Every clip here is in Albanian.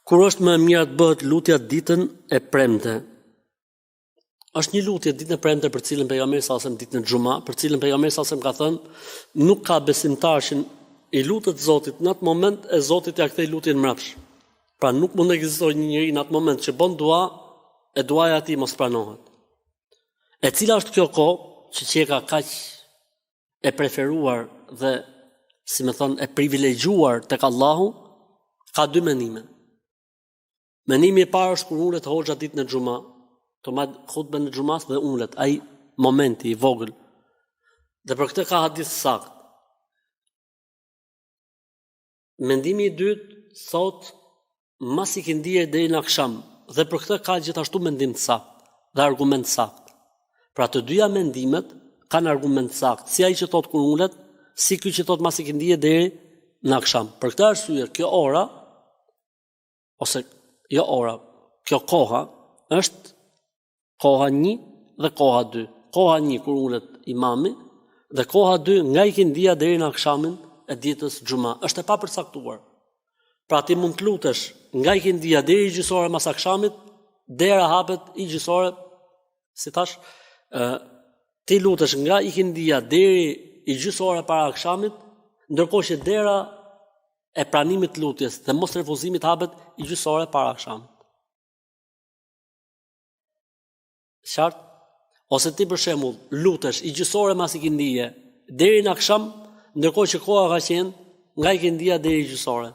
Kur është më mirë të bëhet lutja ditën e premte? Është një lutje ditën e premte për cilën pejgamberi sa sem ditën e xuma, për cilën pejgamberi sa sem ka thënë nuk ka besimtar që i lutet Zotit në atë moment e Zoti ja kthej lutjen mbrapsh. Pra nuk mund të ekzistojë një njeri në atë moment që bën dua e duaja e tij mos pranohet. E cila është kjo kohë që qeka kaq e preferuar dhe si më thon e privilegjuar tek Allahu? Ka dy mendime. Mendimi i parë është kur ulet hoxha ditën e xuma, të marr hutbën e xumas dhe ulet, ai momenti i vogël. Dhe për këtë ka hadith sakt. Mendimi i dytë thot mas i kindije deri në akşam, dhe për këtë ka gjithashtu mendim të sakt dhe argument të sakt. Pra të dyja mendimet kanë argument të sakt, si ai që thot kur ulet, si ky që thot mas i kindije deri në akşam. Për këtë arsye kjo ora ose jo ora, kjo koha është koha 1 dhe koha 2. Koha 1 kur ulet imami dhe koha 2 nga ikindia deri në akşamin e ditës xuma. Është e papërcaktuar. Pra ti mund të lutesh nga ikindia deri gjysore mas akşamit, dera hapet i gjysore, si thash, ti lutesh nga ikindia deri i gjysore para akşamit, ndërkohë që dera e pranimit të lutjes dhe mos refuzimit hapet i gjysore para akşamit. Qartë? Ose ti për shembull lutesh i gjysore mas ikindije deri në akşam, ndërkohë që koha ka qenë nga ikindia deri i gjysore.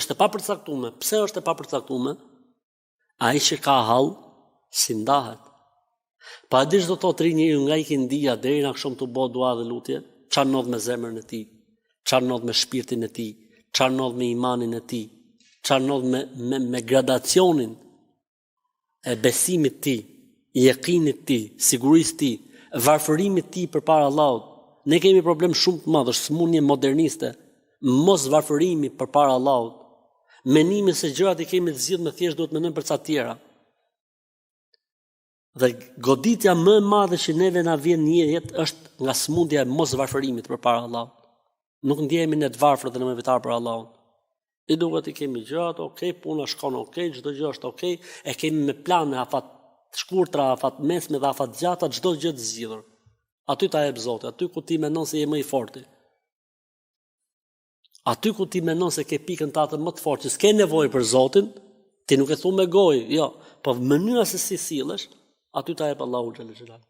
Është e papërcaktuar. Pse është e papërcaktuar? Ai që ka hall si ndahet. Pa dish do thotë njeriu nga ikindia deri në akşam të bëj dua dhe lutje, çfarë ndodh me zemrën e tij, çfarë ndodh me shpirtin e tij, çfarë ndodh me imanin e tij, çfarë ndodh me gradacionin e besimit të tij, jekinit të tij, sigurisë të tij, varfërimit të tij përpara Allahut. Ne kemi problem shumë të madh, është smundje moderniste, mos varfërimi përpara Allahut. Mendimi se gjërat i kemi të zgjidhur me thjesht duhet mendojmë për ca tjera. Dhe goditja më e madhe që neve na vjen në jetë është nga smundja e mos varfërimit përpara Allahut. Nuk ndjehemi ne të varfër dhe në mëvitar për Allahun. I duhet i kemi gjërat, okay, puna shkon okay, çdo gjë është okay, e kemi me plane afat shkurtra, afat mesme dhe afat gjata, çdo gjë të zgjidhur. Aty ta jep Zoti, aty ku ti mendon se je më i fortë. Aty ku ti mendon se ke pikën tatë më të fortë, që s'ke nevojë për Zotin, ti nuk e thon me gojë, jo, po mënyra se si sillesh, aty ta jep Allahu xhallahu xhelal.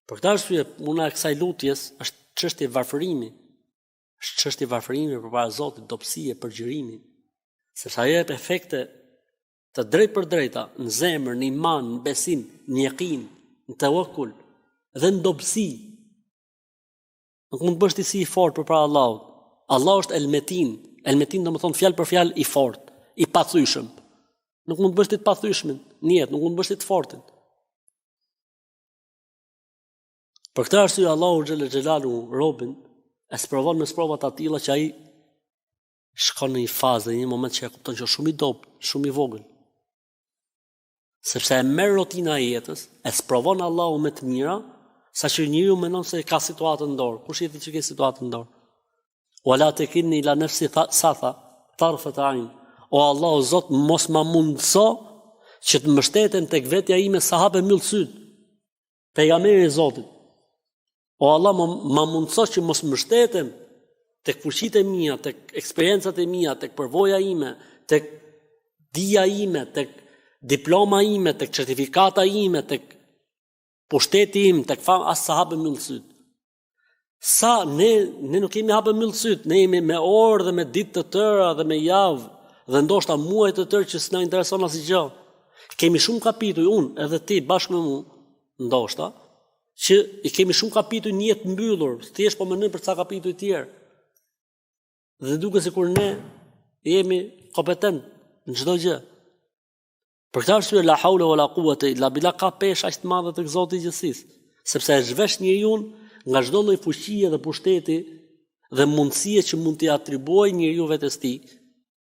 Për këtë arsye, puna e kësaj lutjes është çështje varfërimi. Është çështje varfërimi përpara Zotit, dobësie, përgjërimi. Sepse ajo jep efekte të drejtë për drejta në zemër, në iman, në besim, në jekin, në tawakkul dhe në dobësi. Nuk mund të bësh ti si i fortë përpara Allahut. Allah është elmetin. Elmetin do të thonë fjalë për fjalë i fortë, i pathyeshëm. Nuk mund të bësh ti të pathyeshmin në jetë, nuk mund të bësh ti të fortin. Për këtë arsye Allahu xhallahu xhelalu robin e sprovon me sprovat të tilla që ai shkon në një fazë, në një moment që e kupton që është shumë i dobët, shumë i vogël. Sepse e merr rotina e jetës, e sprovon Allahu me të mira, saqë njeriu mendon se ka situatën në dorë. Kush i di që ke situatën në dorë? Wala takinni ila nafsi satha tarfat ayn. O Allahu Zot, mos ma mundso që të mbështetem tek vetja ime sa hape mbyll syt. Pejgamberi i Zotit. O Allah, ma mundso që mos mbështetem tek fuqitë e mia, tek eksperiencat e mia, tek përvoja ime, tek dija ime, tek diploma ime, tek certifikata ime, tek pushteti im, tek fam as sa hape mbyll syt. Sa ne nuk kemi hapë mbyll syt, ne jemi me orë dhe me ditë të tëra dhe me javë dhe ndoshta muaj të tërë që s'na intereson asgjë. Kemi shumë kapituj, unë edhe ti bashkë me mua, ndoshta, që i kemi shumë kapituj në jetë mbyllur, thjesht po mendojmë për ca kapituj tjerë. Dhe duket sikur ne jemi kompetent në çdo gjë. Për këtë arsye la haula wala quwata illa billah ka peshë aq të madhe tek Zoti i gjithësisë, sepse e zhvesh njeriu nga çdo lloj fuqie dhe pushteti dhe mundësie që mund t'i atribuojë njeriu vetes tij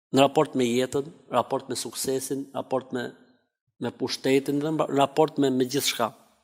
në raport me jetën, raport me suksesin, raport me pushtetin dhe raport me gjithçka.